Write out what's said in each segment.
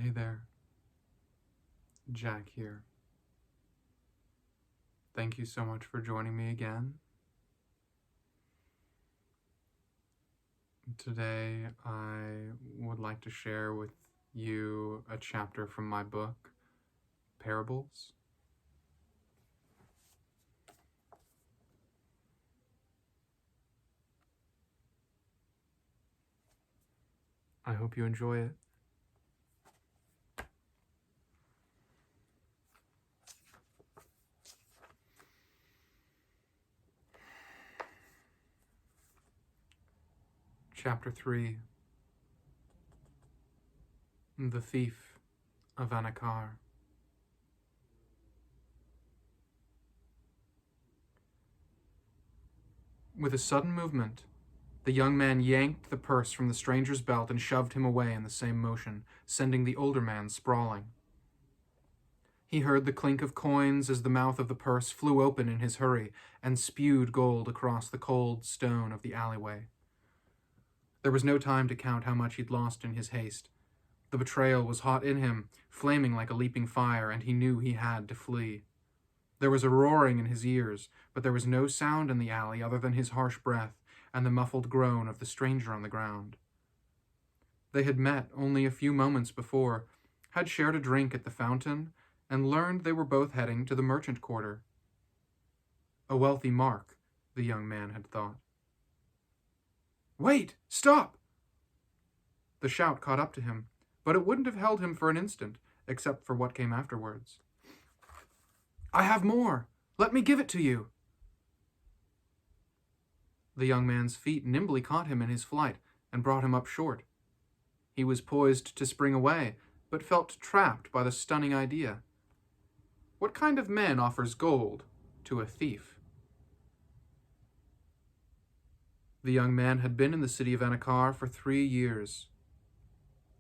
Hey there, Jack here. Thank you so much for joining me again. Today I would like to share with you a chapter from my book, Parables. I hope you enjoy it. Chapter 3. The Thief of Anakar. With a sudden movement, the young man yanked the purse from the stranger's belt and shoved him away in the same motion, sending the older man sprawling. He heard the clink of coins as the mouth of the purse flew open in his hurry and spewed gold across the cold stone of the alleyway. There was no time to count how much he'd lost in his haste. The betrayal was hot in him, flaming like a leaping fire, and he knew he had to flee. There was a roaring in his ears, but there was no sound in the alley other than his harsh breath and the muffled groan of the stranger on the ground. They had met only a few moments before, had shared a drink at the fountain, and learned they were both heading to the merchant quarter. A wealthy mark, the young man had thought. "Wait! Stop!" The shout caught up to him, but it wouldn't have held him for an instant, except for what came afterwards. "I have more! Let me give it to you!" The young man's feet nimbly caught him in his flight and brought him up short. He was poised to spring away, but felt trapped by the stunning idea. What kind of man offers gold to a thief? The young man had been in the city of Anakar for 3 years.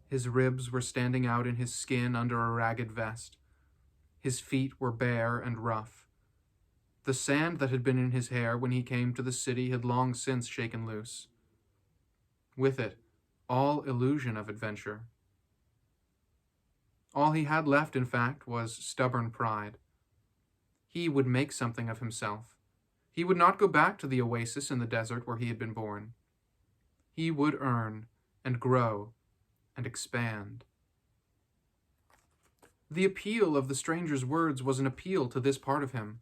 His ribs were standing out in his skin under a ragged vest. His feet were bare and rough. The sand that had been in his hair when he came to the city had long since shaken loose. With it, all illusion of adventure. All he had left, in fact, was stubborn pride. He would make something of himself. He would not go back to the oasis in the desert where he had been born. He would earn and grow and expand. The appeal of the stranger's words was an appeal to this part of him.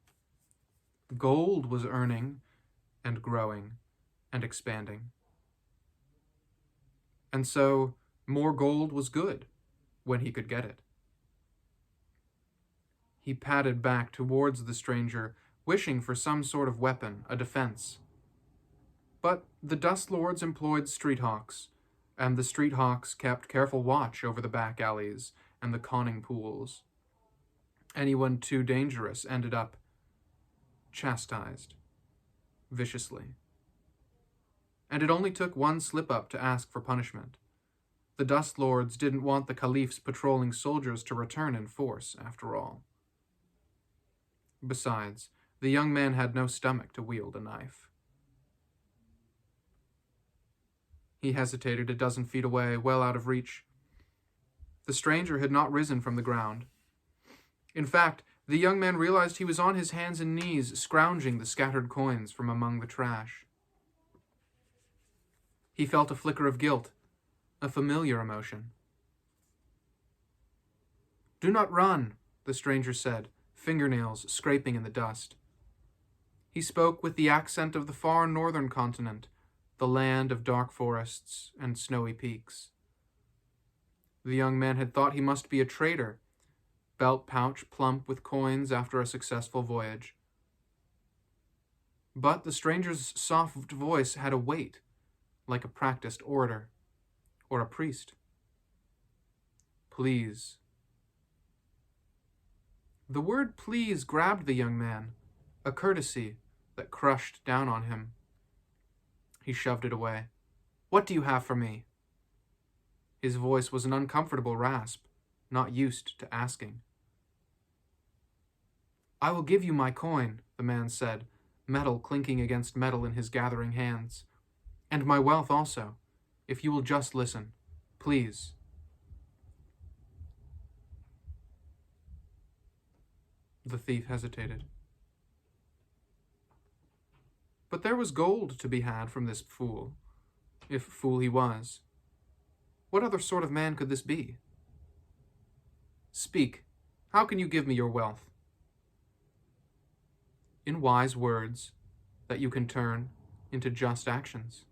Gold was earning and growing and expanding. And so, more gold was good when he could get it. He padded back towards the stranger, wishing for some sort of weapon, a defense. But the Dust Lords employed street hawks, and the street hawks kept careful watch over the back alleys and the conning pools. Anyone too dangerous ended up chastised, viciously. And it only took one slip-up to ask for punishment. The Dust Lords didn't want the Caliph's patrolling soldiers to return in force, after all. Besides, the young man had no stomach to wield a knife. He hesitated a dozen feet away, well out of reach. The stranger had not risen from the ground. In fact, the young man realized he was on his hands and knees, scrounging the scattered coins from among the trash. He felt a flicker of guilt, a familiar emotion. "Do not run," the stranger said, fingernails scraping in the dust. He spoke with the accent of the far northern continent, the land of dark forests and snowy peaks. The young man had thought he must be a trader, belt pouch plump with coins after a successful voyage. But the stranger's soft voice had a weight, like a practiced orator or a priest. "Please." The word "please" grabbed the young man, a courtesy that crushed down on him. He shoved it away. "What do you have for me?" His voice was an uncomfortable rasp, not used to asking. "I will give you my coin," the man said, metal clinking against metal in his gathering hands. "And my wealth also, if you will just listen. Please." The thief hesitated. But there was gold to be had from this fool, if fool he was. What other sort of man could this be? Speak, how can you give me your wealth? In wise words that you can turn into just actions.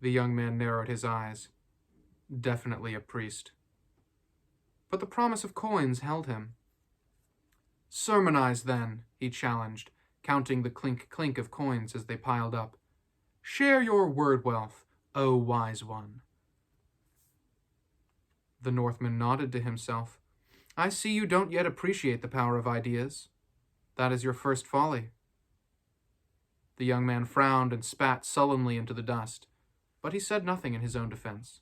The young man narrowed his eyes. Definitely a priest. But the promise of coins held him. Sermonize, then, he challenged, counting the clink-clink of coins as they piled up. Share your word wealth, O wise one. The Northman nodded to himself. I see you don't yet appreciate the power of ideas. That is your first folly. The young man frowned and spat sullenly into the dust, but he said nothing in his own defense.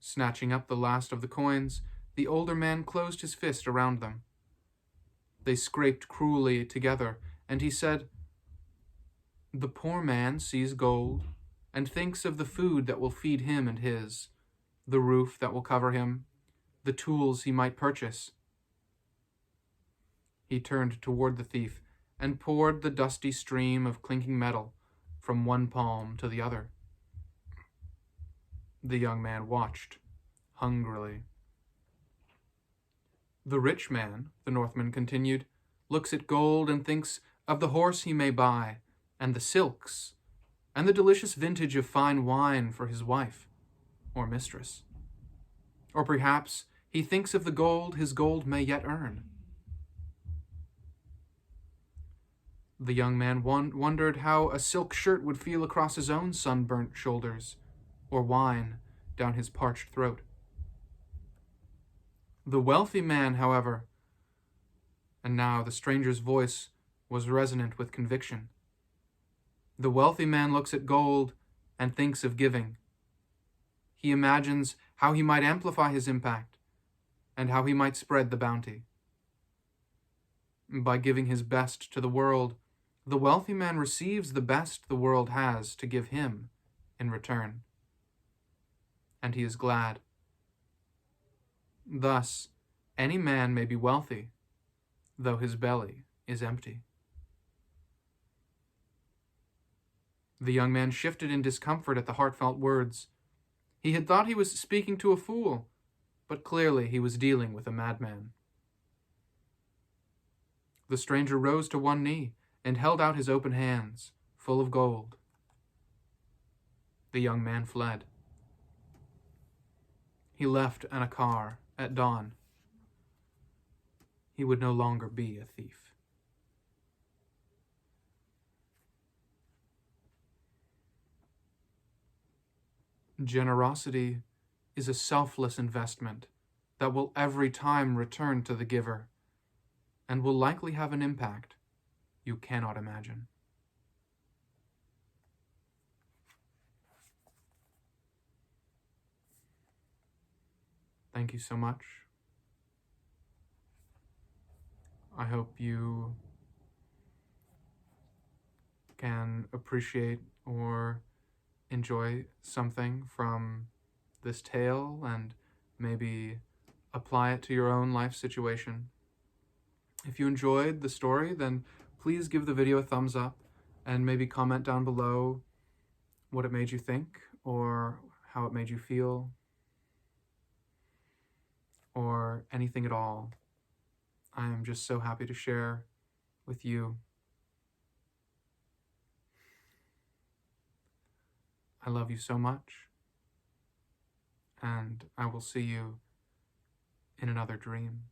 Snatching up the last of the coins, the older man closed his fist around them. They scraped cruelly together, and he said, The poor man sees gold and thinks of the food that will feed him and his, the roof that will cover him, the tools he might purchase. He turned toward the thief and poured the dusty stream of clinking metal from one palm to the other. The young man watched, hungrily. The rich man, the Northman continued, looks at gold and thinks of the horse he may buy, and the silks, and the delicious vintage of fine wine for his wife or mistress. Or perhaps he thinks of the gold his gold may yet earn. The young man wondered how a silk shirt would feel across his own sunburnt shoulders, or wine down his parched throat. The wealthy man, however, and now the stranger's voice was resonant with conviction. The wealthy man looks at gold and thinks of giving. He imagines how he might amplify his impact and how he might spread the bounty. By giving his best to the world, the wealthy man receives the best the world has to give him in return. And he is glad. Thus, any man may be wealthy, though his belly is empty. The young man shifted in discomfort at the heartfelt words. He had thought he was speaking to a fool, but clearly he was dealing with a madman. The stranger rose to one knee and held out his open hands, full of gold. The young man fled. He left Anakar at dawn. He would no longer be a thief. Generosity is a selfless investment that will every time return to the giver and will likely have an impact you cannot imagine. Thank you so much. I hope you can appreciate or enjoy something from this tale and maybe apply it to your own life situation. If you enjoyed the story, then please give the video a thumbs up and maybe comment down below what it made you think or how it made you feel or anything at all. I am just so happy to share with you. I love you so much, and I will see you in another dream.